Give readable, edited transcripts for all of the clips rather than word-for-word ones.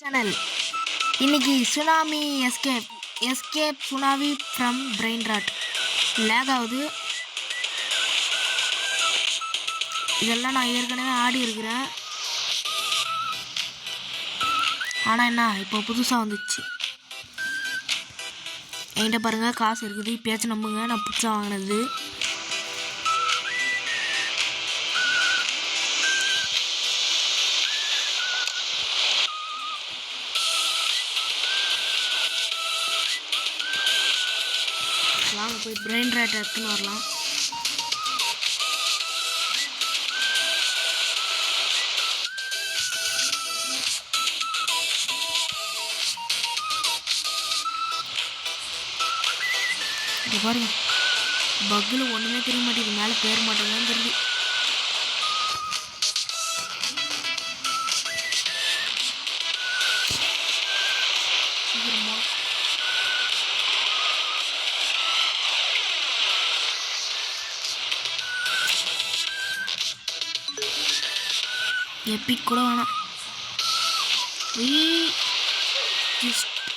Channel. இன்னைக்கு tsunami escape tsunami from brain rot. Lag ஆகுது. இதெல்லாம் நான் ஏற்கனவே ஆடி இருக்கிறேன். ஆனால் என்ன இப்போ புதுசாக வந்துச்சு. என்கிட்ட பாருங்கள் காசு இருக்குது. இப்பயாச்சும் நம்புங்க, நான் புதுசாக வாங்கினது. வாங்க போய் பிரெயின் ராட் எடுத்துன்னு வரலாம். இது பாருங்க, பக்கில் ஒன்றுமே தெரிய மாட்டேங்குது. மேலே பேர மாட்டேங்குதுன்னு தெரியுது. சீக்கிரமா எப்பிக் கூட வேணாம்.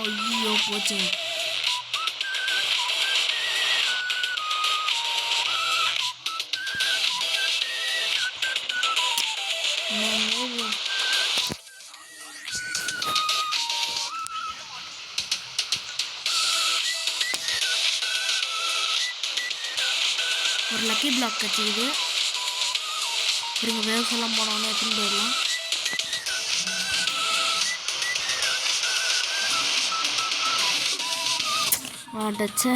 ஐயோ போச்சு. ஒரு லக்கி பிளாக் கட்சிக்குது. இருங்க, வேவ்ஸ் எல்லாம் போனோன்னு எடுத்துன்னு போயிடலாம். டச்சே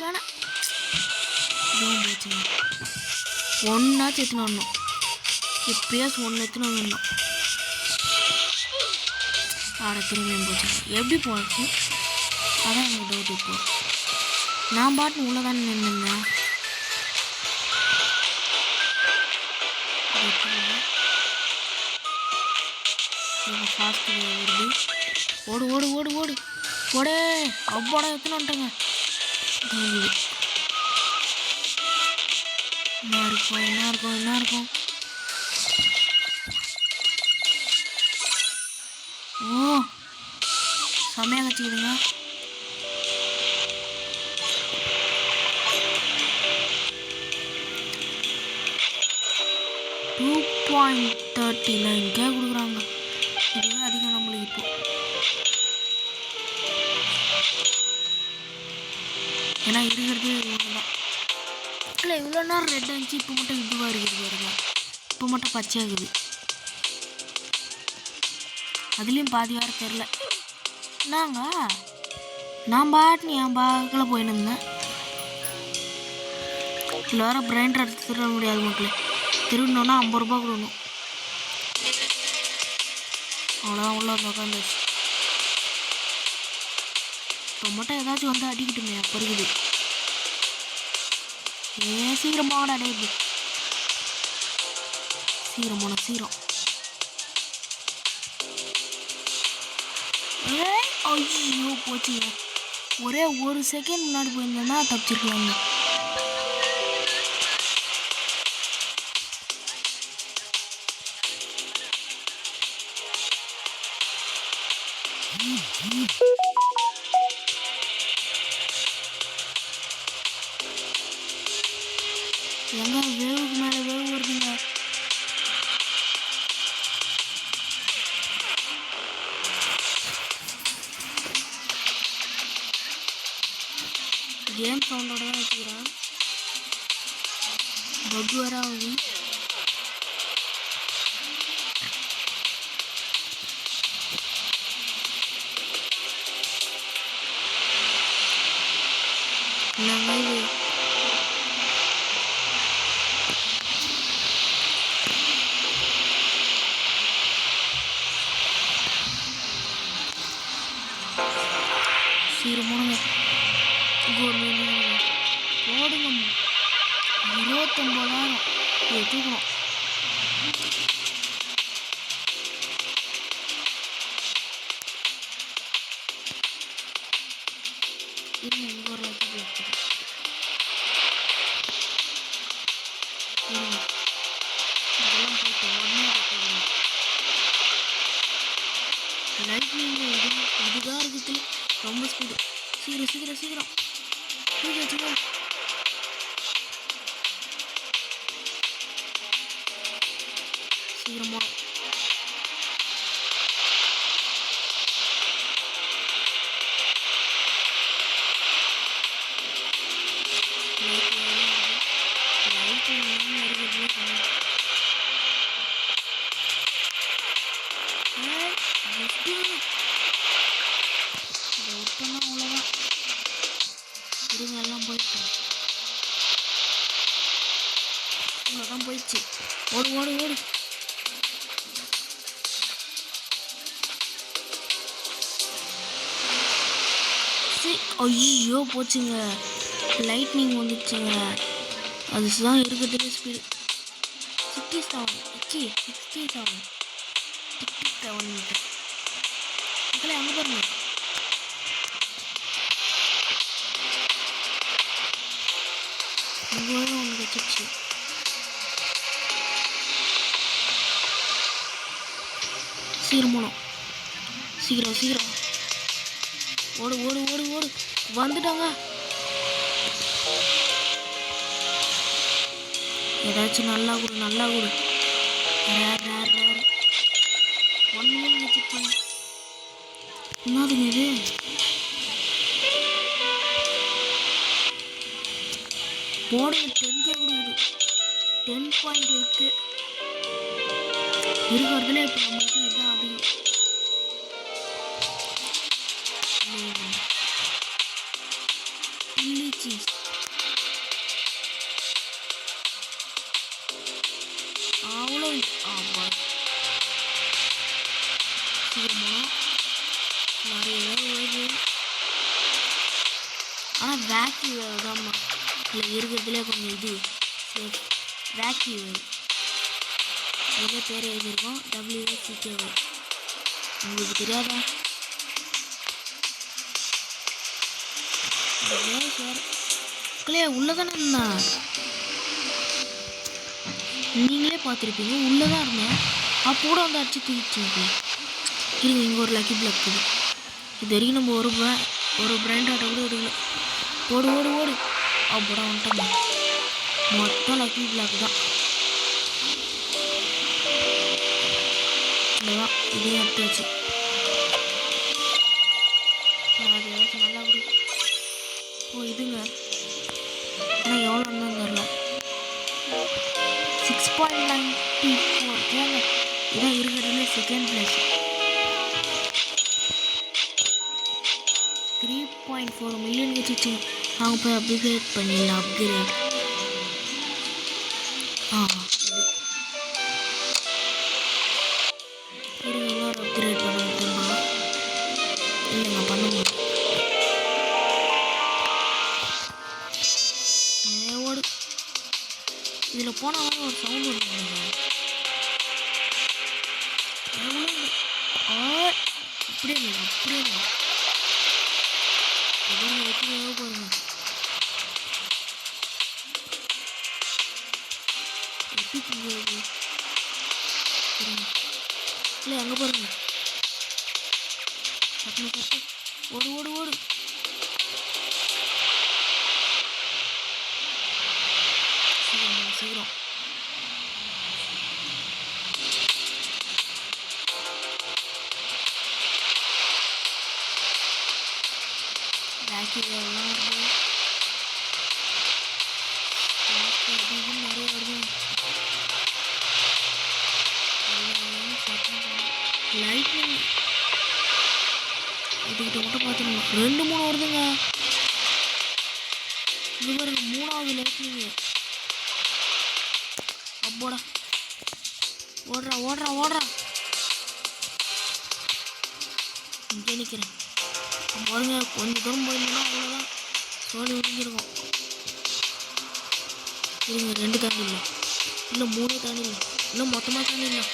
வேணாம். ஒன்னாச்சும் எத்தனை வரணும். எப்பயாச்சும் ஒன்று எத்தனை வரணும். திரும்பி போச்சு. எப்படி போச்சு அதான் எனக்கு டவுட். இப்போ நான் பாட்டு உள்ளதானே நின்றுந்தேன். ஃபாஸ்ட் வருது. ஓடு ஓடு ஓடு ஓடு ஓடே. அவ்வாடா எத்தனை வந்துட்டேங்க. என்ன இருக்கும். ஓ செம்மையாக கச்சிக்குதுங்க. $2.39K கொடுக்குறாங்க. இதுவே அதிகம் நம்மளுக்கு. இப்போ ஏன்னா இருக்கிறது ஒன்றுதான். இல்லை இவ்வளோ நேரம் ரெட் ஆச்சு. இப்போ மட்டும் இதுவாக இருக்குது பாருங்க. இப்போ மட்டும் பச்சையாகுது. அதுலேயும் பாதி வேறு தெரில. நான் பாட்டு என் பாக்கில் போயின்னு இருந்தேன். இதில் வேறு பிரெயின் ராட் திருட முடியாது மக்களே. திருடணுன்னா 50 ரூபா கொடுக்கணும். அவ்வளோதான் உள்ள உட்காந்துச்சு. இப்போ மட்டும் ஏதாச்சும் வந்து அடிக்கிட்டுமே அப்போ இருக்குது. சீக்கிரமாக அடையுது. சீக்கிரம் ஐயோ போச்சு. ஒரே ஒரு செகண்ட் முன்னாடி போயிருந்தேன்னா தப்பிச்சிருக்கலாங்க. எங்க வேவுக்கு மேலே வேவு வருதுங்க. கேம் சவுண்டோட தான் வச்சுக்கிறேன். பக் வர ஆகுது. என்னங்க இது? சீரமான போடுங்க 29,000 இதை தூக்கணும். இருங்க இங்கே ஒரு லக்கி பிளாக் இருங்க இதெல்லாம் போயிட்டு உடனே லைட்னிங் இதுதான் இருக்குது ரொம்ப ஸ்பீடு. சீக்கிரம் சீக்கிரம் சீக்கிரம் சீக்கிரம் சீக்கிரம் சீக்கிரம் போகணும். அவ்வளோதான் இருங்க எல்லாம் போயிட்டோம். இவ்வளோதான் போயிடுச்சு. ஓடு ஓடு ஓடு. ஐயோ போச்சுங்க. லைட்னிங் வந்துச்சுங்க. அதுதான் இருக்கிறதுலே ஸ்பீடு. 67 மீட்டர். மக்களே அங்கே பாருங்க. அங்கே ஒன்று வச்சிருச்சு. சீக்கிரம் போனோம். சீக்கிரம் சீக்கிரம் ஓடு ஓடு ஓடு ஓடு. வந்துட்டாங்க. ஏதாச்சும் நல்லா கொடு நல்லா கொடு. ரேர் ரேர் ரேர் 1 மில்லியன் வச்சுருக்காங்க. என்னதுங்க இது? போடுங்க 10K கொடுக்குது. 10.8K இருக்கிறதுல இப்போ நம்மளுக்கு இதுதான் அதிகம். சில்லி சீஸ் அவ்வளோ. ஆமாம் சீக்கிரமாக நிறைய வருது. ஆனால் வேக்யூ தான்மா இல்லை இருக்கிறதுல கொஞ்சம் இது சேஃப். வேக்யூ அதே பேர் எழுதியிருக்கோம் WACK. உங்களுக்கு தெரியாதா? சார் மக்களே உள்ளதானே இருந்தான். நீங்களே பார்த்துருப்பீங்க உள்ளதான் இருந்தேன். அப்போ கூட வந்து அடிச்சு தூக்கிச்சு. இருங்க இங்கே ஒரு லக்கி பிளாக் இருக்குது. இது வரைக்கும் நம்ம ஒரு பிராண்ட் ஆட்டோ கூட எடுக்கல. ஓடு ஓடு ஓடு. அப்போட வந்துட்டோம். மொத்தம் லக்கி பிளாக் தான். இல்லைதான் இதையும் எடுத்தாச்சு. நான் அது ஏதாச்சும் நல்லா அப்படி. ஓ இதுங்க ஆனால் எவ்வளோ இருந்தாலும் தெரில. 6.94 போங்க. இதான் இருக்கிறதுல செகண்ட் பிளேஸ். 3.4 மில்லியன் வச்சுச்சுங்க. அவங்க போய் அப்கிரேட் பண்ணிடலாம். அப்கிரேட் இது இன்னொரு அப்கிரேட் பண்ண முடியுமா? இல்லைங்க பண்ண முடியும். ஓடு. இதில் போனால் ஒரு சவுண்ட் வருங்க. எவ்வளோ அப்படியே அப்படியே எவ்வளோ பாருங்க. இல்லை அங்கே பாருங்க. ஓடு ஓடு ஓடு. சீக்கிரம் சீக்கிரம். பேக்கெல்லாம் வருது. நிறைய வருது. லைட்னிங் இதுக்கிட்ட மட்டும் பார்த்துருங்க. 2-3 வருதுங்க. இது பாருங்க 3வது லைட்னிங். அப்போடா ஓடுறா ஓடுறா ஓடுறா. இங்கே நிற்கிறேன் பாருங்க. கொஞ்சம் தூரம் போயிருந்தோம்னா அவ்வளோதான் சோழி விழுங்கிருக்கோம். இருங்க 2 தாண்டி இல்லை. இல்லை 3 தாண்டிடலாம், இல்லை மொத்தமாக தாண்டிடலாம்.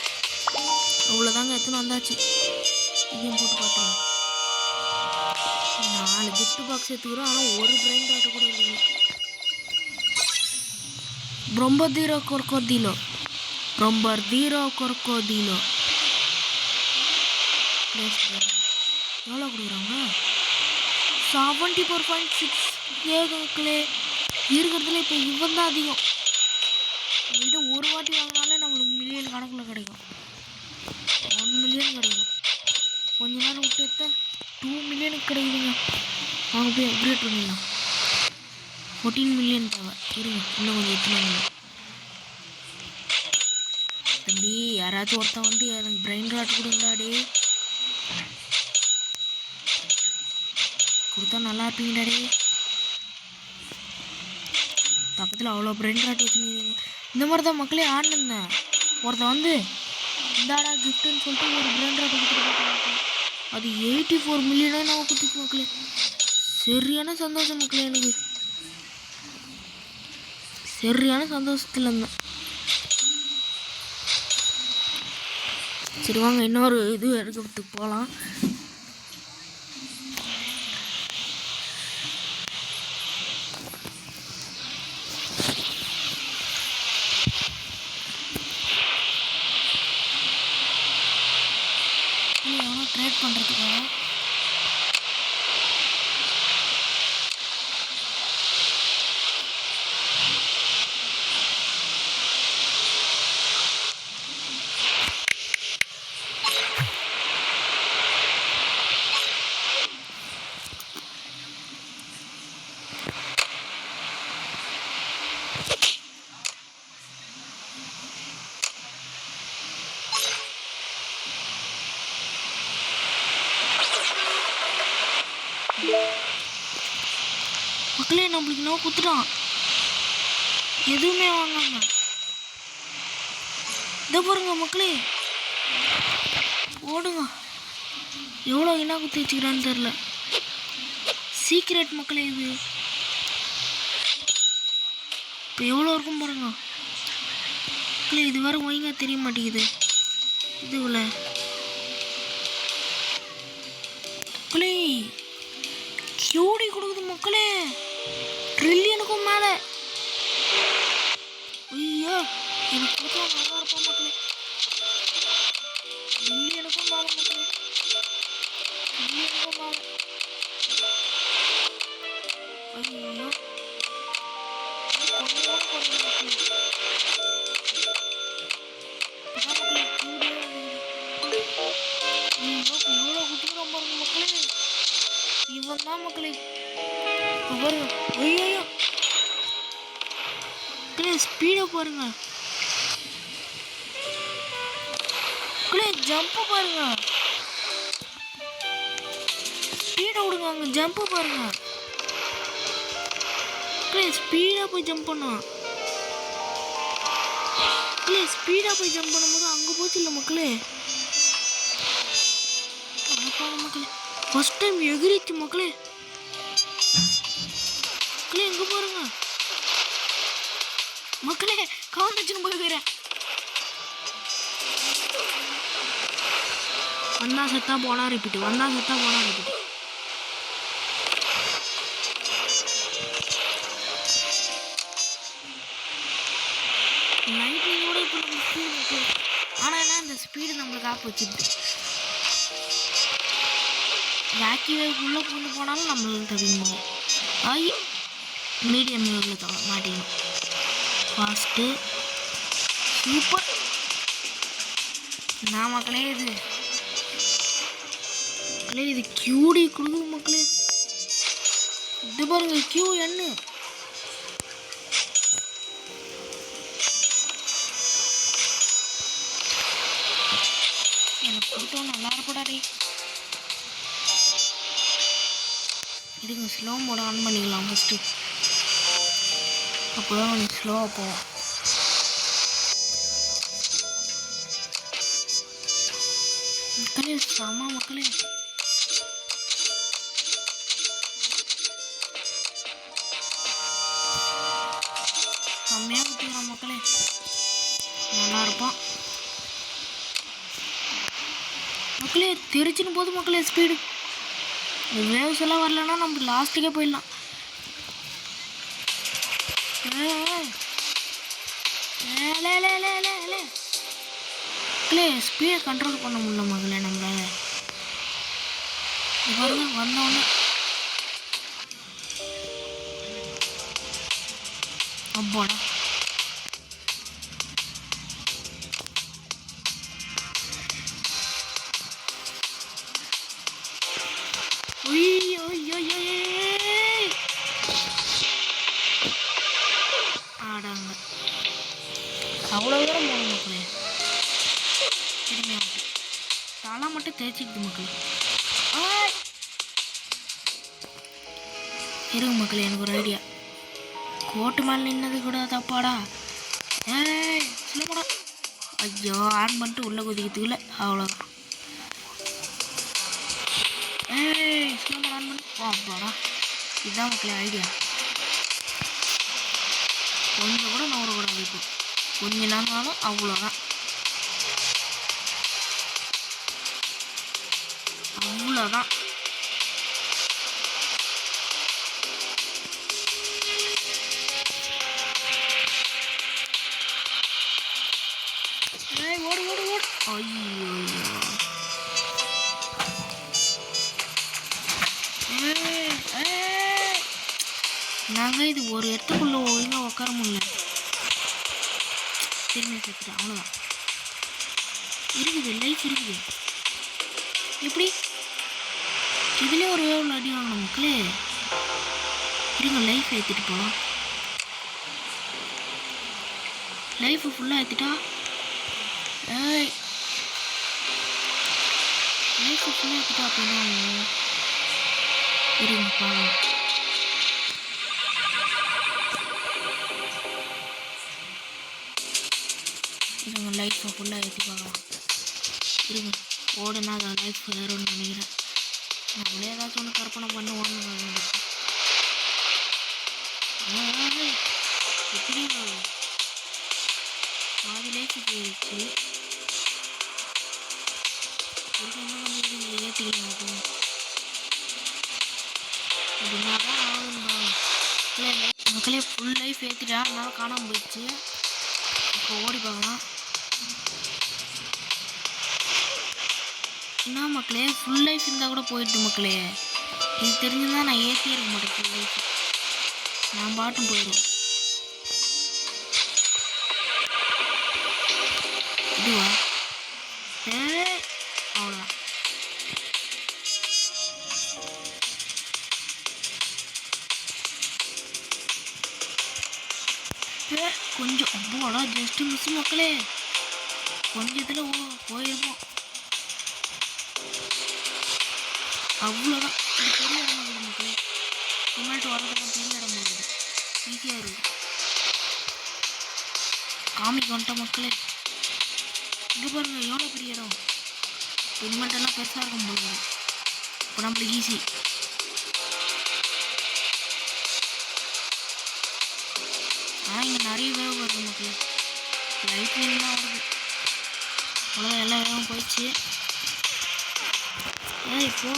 அவ்வளோதாங்க எத்தனை வந்தாச்சு. இதையும் போட்டு பார்த்துக்கலாம். 4 கிஃப்ட் பாக்ஸ் எடுத்துக்கிறோம். ஆனால் ஒரு பிரைன் ராட்டை கூட இல்லை. Brombadiro crocodilo. Brombadiro crocodilo. எவ்வளோ கொடுக்குறாங்க? 74.6 ஏகங்களே இருக்கிறதுல இப்போ இவன் தான் அதிகம். இதை ஒரு வாட்டி வாங்கினாலே நம்மளுக்கு மில்லியன் கணக்கில் கிடைக்கும். 1 மில்லியன் கிடைக்கும். கொஞ்ச நேரம் விட்டு எடுத்தா 2 மில்லியனுக்கு கிடைக்குதுங்க. அவங்க போய் அப்கிரேட் பண்ணிடலாம். 14 மில்லியன் தேவை. இருங்க இன்னும் கொஞ்சம் எடுத்துனாங்க. தம்பி யாராச்சும் ஒருத்தன் வந்து எனக்கு பிரைன் ராட் கொடுங்கடாடே. கொடுத்தா நல்லா இருப்பீங்கடாடே. பக்கத்தில் அவ்வளோ பிரைன் ராட் வச்சுருக்கீங்க. இந்த மாதிரி தான் மக்களே ஆடினேன். ஒருத்தன் வந்து இந்தாடா கிஃப்ட்டுன்னு சொல்லிட்டு ஒரு பிரைன் ராட் கொடுத்துட்டு அது 84 மில்லியனாக நான் கொடுத்துட்டு மக்களே. சரியான சந்தோஷம் மக்களே. எனக்கு சரியான சந்தோஷத்தில் இருந்தேன். சரி வாங்க இன்னொரு இது எடுக்கிறதுக்கு போகலாம். எவ்வளோ ட்ரேட் பண்ணுறதுக்காக மக்களே நம்மளுக்கு நோ குத்துட்டான். எதுவுமே வாங்காம இதை பாருங்க மக்களே. ஓடுங்க. எவ்வளோ என்ன குத்தி வச்சுக்கிறான்னு தெரில. சீக்ரெட் மக்களே இது. இப்போ எவ்வளோ இருக்கும் பாருங்க மக்களே. இது வேறு ஒழுங்கா தெரிய மாட்டேங்குது. இதுவில் மக்களே கியூடி கொடுக்குது மக்களே. ட்ரில்லியனுக்கும் மேலே. ஐயோ எனக்கு கொடுத்தா நல்லா இருப்போம் மக்களே. ட்ரில்லியனுக்கும் மேலே மக்களே. ட்ரில்லியனுக்கும் மேலே. ஐயோ கொஞ்சம் மக்களே. எவ்வளோ குத்துக்கிறோம் பாருங்க மக்களே. இவன் தான் மக்களே. பாருங்க ஐயோ மக்களே ஸ்பீடை பாருங்க மக்களே. ஜம்ப்பு பாருங்க. ஸ்பீடை விடுங்க. அங்கே ஜம்ப்பு பாருங்க மக்களே. ஸ்பீடாக போய் ஜம்ப் பண்ணும் மக்களே. ஸ்பீடாக போய் ஜம்ப் பண்ணும்போது அங்கே போச்சு இல்லை மக்களே. மக்களே ஃபர்ஸ்ட் டைம் எகிரிச்சு மக்களே. மக்களே எங்கே பாருங்க மக்களே. கவுண்டச்சுன்னு போய்க்கிறேன். வந்தா செத்தா போனா ரிப்பீட்டு. வந்தா செத்தா போனா ரிப்பீட்டு. லைட்னிங்கோட இப்போ நம்ம ஸ்பீடு. ஆனால் என்ன இந்த ஸ்பீடு நம்மளுக்கு ஆப் வச்சுது. வேக்கி வேவுக்குள்ளே கொண்டு போனாலும் நம்மளுக்கு அதிகமாகும். ஐயோ மீடியம் வேவில் மாட்டிக்கணும். Fast super. நான் மக்களே இது மக்களே இது கியூடி கொடுக்குது மக்களே. இது பாருங்க கியூ என்ன எனக்கு கொடுத்தோம். நல்லா இருப்படாடே. இதுங்க ஸ்லோ மோட ஆன் பண்ணிக்கலாம் ஃபஸ்ட்டு. அப்போ தான் கொஞ்சம் ஸ்லோவாக போவோம். மக்களே செம மக்களே. செம்மையாக குத்திக்கிறோம் மக்களே. பார்ப்பான். மக்களே தெரிச்சுன்னு போது மக்களே ஸ்பீடு. வேவ்ஸ் எல்லாம் வரலன்னா நம்ம லாஸ்ட்டுக்கே போயிடலாம். மக்களே ஸ்பீடை கண்ட்ரோல் பண்ண முடியல மகளே நம்மளால. பாருங்க வந்தோடனே அப்பாடா ஆடாங்க அவ்வளோ தூரம் போகணும் மக்களே. திரும்பி தலை மட்டும் தேய்ச்சிக்குது மக்களே. இருங்க மக்களே எனக்கு ஒரு ஐடியா. கோட்டு மேலே நின்னது கூட தப்பாடா. சொல்லக்கூடா. ஐயோ ஆன் பண்ணிட்டு உள்ளே குதிக்கிறதுக்குள்ள அவ்வளோதான். ஸ்லோமோ ஆன் பண்ணி அப்பாடா. இதுதான் மக்களே ஐடியா. கொஞ்சம் கூட நவரக்கூடாது. இப்போ கொஞ்சம் நாளும் அவ்வளோதான். அவ்வளோதான். ஓடு ஓடு ஓடு. ஐயோ நாங்கள் இது ஒரு இடத்துக்குள்ள ஒழுங்காக உட்கார முடியல. திரும்பி சேர்த்துட்டேன் அவ்வளோதான். இருக்குது லைஃப் இருக்குது. எப்படி இதுலேயே ஒரு வேவில் அடி வாங்கணும் மக்களே. இருங்க லைஃப் ஏற்றிட்டு போகலாம். லைஃபை ஃபுல்லாக ஏற்றிட்டா லைஃபை ஃபுல்லாக ஏற்றிட்டா அப்படின்னா இருங்கப்பா. இருங்க லைஃப்பை ஃபுல்லாக ஏற்றி பார்க்கலாம். இருங்க ஓடுனா அதை லைஃப் ஏறும்னு நினைக்கிறேன். நம்மளே ஏதாச்சும் ஒன்று கற்பனை பண்ணி ஓடணும். எப்படி பாதி லைஃப் போயிடுச்சு. என்ன பண்ணிடுங்க ஏற்றிக்கலாம் அப்படின்னா தான் ஆகுதுண்ணா. மக்களே ஃபுல் லைஃப் ஏற்றிட்டா அதனால காணாமல் போயிடுச்சு. இப்போ ஓடி பார்க்கலாம். என்ன மக்களே ஃபுல் லைஃப் இருந்தால் கூட போயிடுது மக்களே. இது தெரிஞ்சுதான் நான் ஏற்றியே இருக்க மாட்டேன். ஃபுல் லைஃப் நான் பாட்டும் போயிடும். இதுவா அவ்வளோதான். கொஞ்சம் அவ்வளோ ஜஸ்ட்டு மிஸ் மக்களே. கொஞ்சத்தில் போயிருப்போம். அவ்வளோதான். இது பெரிய இடம் இருக்குது மக்களே. சிமெண்ட் வரதெல்லாம் பெரிய இடம் இருக்குது. ஈஸியாக இருக்குது. காமிக்கு வந்துட்டோம் மக்களே. இங்கே பாருங்க எவ்வளோ பெரிய இடம். சிமெண்ட்டெல்லாம் பெருசாக இருக்கும் போது இப்போ நம்மளுக்கு ஈஸி. ஆனால் இங்கே நிறைய வேவு வருது மக்களே. லைஃப் லைன்லாம் வருது. அவ்வளோ எல்லா வேவும் போயிடுச்சு. இப்போ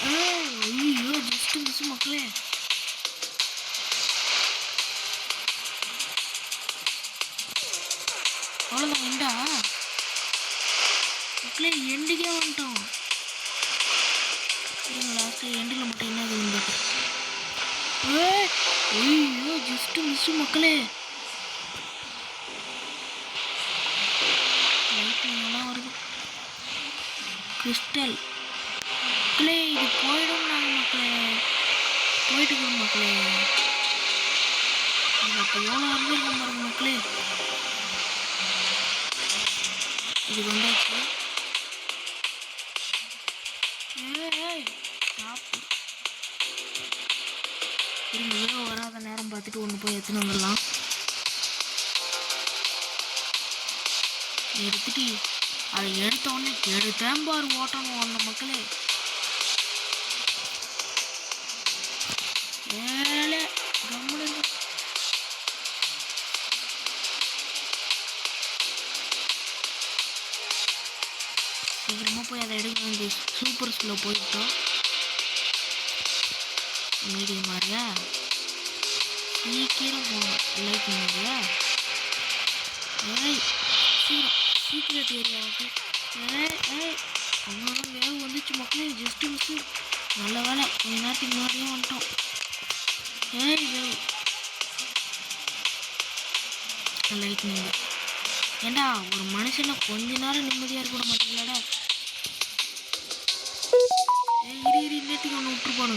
ஐயோ ஜஸ்ட்டு மிஸ் மக்களே. அவ்வளோதான் எண்டா மக்களே. எண்டுக்கே வந்துட்டோம். லாஸ்ட்டு எண்டில் மட்டும் என்ன இருந்துட்டு ஐயோ ஜஸ்ட்டு மிஸ்ஸு மக்களே. லைட்லாம் வருது. கிறிஸ்டல் மக்களே இது போயிடும். நாங்கள் மக்களே போயிட்டு இருக்கோம் மக்களே. அப்போ எவ்வளோ இருந்திருக்கோம் பாருங்க மக்களே. இது வந்தாச்சு. திரும்ப வேக வராத நேரம் பார்த்துட்டு ஒன்று போய் எடுத்துன்னு வந்துடலாம். எடுத்துட்டு அதை எடுத்த உடனே எடுத்தேன் பாரு ஓட்டணும் ஒன்று மக்களே. கம்முனு சீக்கிரமாக போய் அதை எடுக்க வேண்டிய சூப்பர் ஸ்லோ போயிட்டோம். மீடியம் மாதிரியா சீக்கிரம் போகணும். லைக் மாதிரியா ஏய் சீக்கிரட் ஏரியாவுக்கு அவங்களோட வேவு வந்துச்சு மக்களே. Just miss. நல்ல வேலை கொஞ்ச நேரத்துக்கு முன்னாடியே வந்துட்டோம். வேவு லைட் நீங்கள் ஏண்டா ஒரு மனுஷனை கொஞ்ச நேரம் நிம்மதியாக இருக்க விட மாட்டீங்களாடா. இரு நேற்றுக்கு ஒன்று விட்டுருப்பானு